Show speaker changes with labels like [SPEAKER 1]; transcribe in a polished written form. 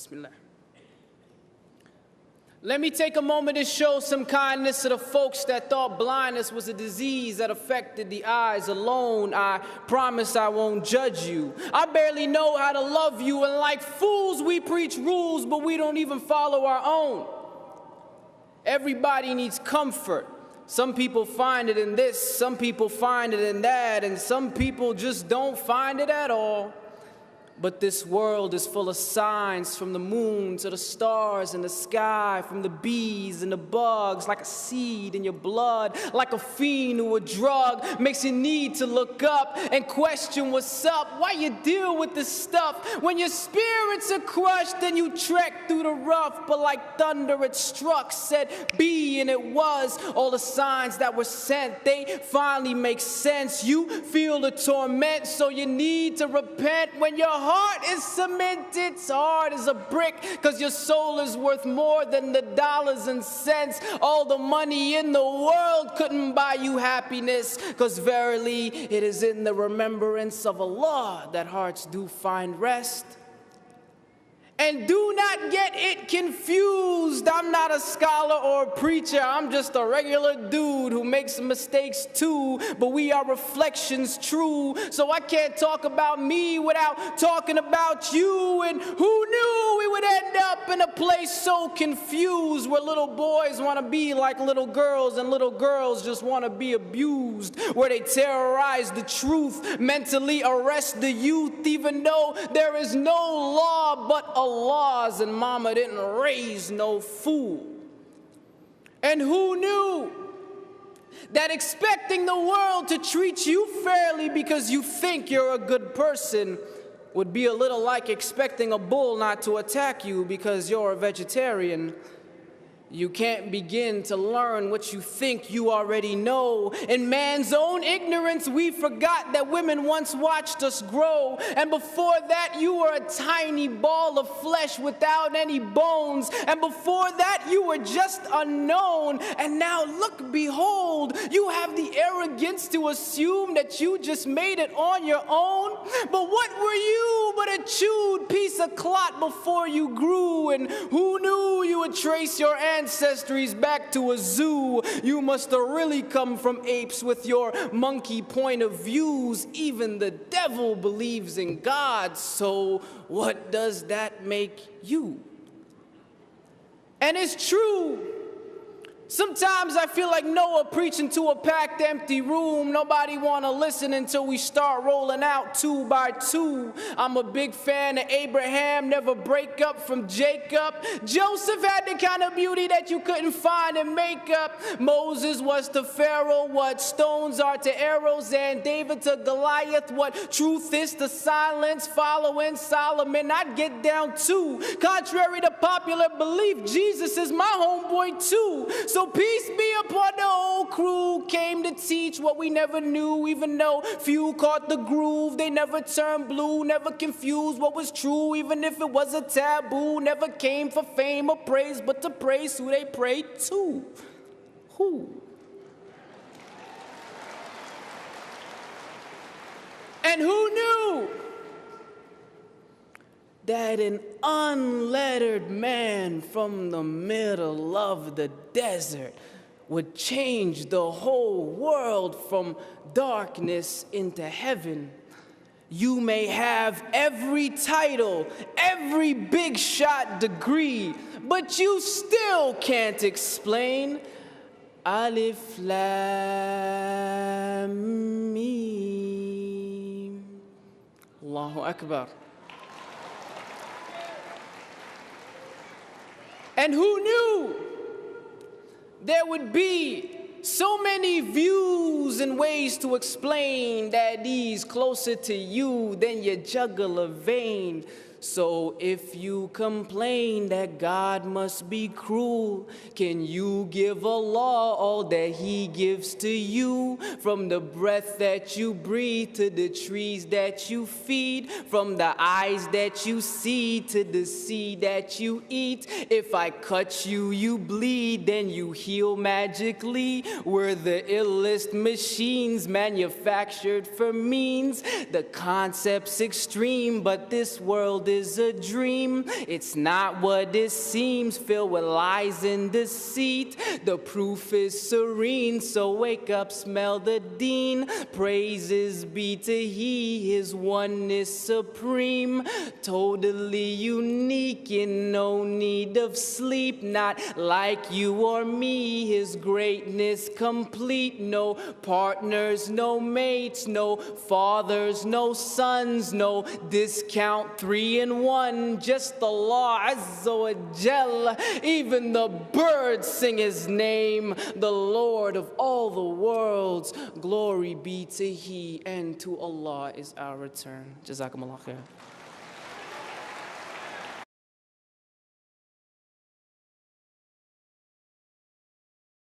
[SPEAKER 1] Bismillah. Let me take a moment to show some kindness to the folks that thought blindness was a disease that affected the eyes alone. I promise I won't judge you. I barely know how to love you, and like fools we preach rules, but we don't even follow our own. Everybody needs comfort. Some people find it in this, some people find it in that, and some people just don't find it at all. But this world is full of signs, from the moon to the stars in the sky, from the bees and the bugs, like a seed in your blood, like a fiend or a drug, makes you need to look up and question what's up, why you deal with this stuff. When your spirits are crushed, then you trek through the rough, but like thunder it struck, said be, and it was. All the signs that were sent, they finally make sense. You feel the torment, so you need to repent. When your heart is cemented, hard as a brick, cause your soul is worth more than the dollars and cents. All the money in the world couldn't buy you happiness, cause verily it is in the remembrance of Allah that hearts do find rest. And do not get it confused. I'm not a scholar or a preacher. I'm just a regular dude who makes mistakes too. But we are reflections true. So I can't talk about me without talking about you. And who knew we would end up in a place so confused, where little boys want to be like little girls and little girls just want to be abused, where they terrorize the truth, mentally arrest the youth, even though there is no law but Allah's, and mama didn't raise no fool. And who knew that expecting the world to treat you fairly because you think you're a good person would be a little like expecting a bull not to attack you because you're a vegetarian? You can't begin to learn what you think you already know. In man's own ignorance, we forgot that women once watched us grow. And before that, you were a tiny ball of flesh without any bones. And before that, you were just unknown. And now look, behold, you have the arrogance to assume that you just made it on your own. But what were you but a chewed piece of clot before you grew? And who knew you would trace your ancestries back to a zoo? You must have really come from apes with your monkey point of views. Even the devil believes in God, so what does that make you? And it's true. Sometimes I feel like Noah preaching to a packed, empty room. Nobody want to listen until we start rolling out 2 by 2. I'm a big fan of Abraham, never break up from Jacob. Joseph had the kind of beauty that you couldn't find in makeup. Moses was to Pharaoh what stones are to arrows, and David to Goliath what truth is to silence. Following Solomon, I'd get down too. Contrary to popular belief, Jesus is my homeboy too. So peace be upon the whole crew. Came to teach what we never knew, even though few caught the groove. They never turned blue, never confused what was true, even if it was a taboo. Never came for fame or praise, but to praise who they prayed to. Who? And who knew that an unlettered man from the middle of the desert would change the whole world from darkness into heaven? You may have every title, every big shot degree, but you still can't explain Alif Lam Mim. Allahu Akbar. And who knew there would be so many views and ways to explain that he's closer to you than your jugular vein? So if you complain that God must be cruel, can you give Allah all that He gives to you? From the breath that you breathe to the trees that you feed, from the eyes that you see to the seed that you eat. If I cut you, you bleed, then you heal magically. We're the illest machines manufactured for means. The concept's extreme, but this world is a dream. It's not what it seems, filled with lies and deceit. The proof is serene, so wake up, smell the dean. Praises be to He, His oneness supreme. Totally unique, in no need of sleep. Not like you or me, His greatness complete. No partners, no mates, no fathers, no sons, no discount 3 in 1. Just Allah Azza wa Jal. Even the birds sing His name, the Lord of all the worlds. Glory be to He, and to Allah is our return. Jazakumullah khair.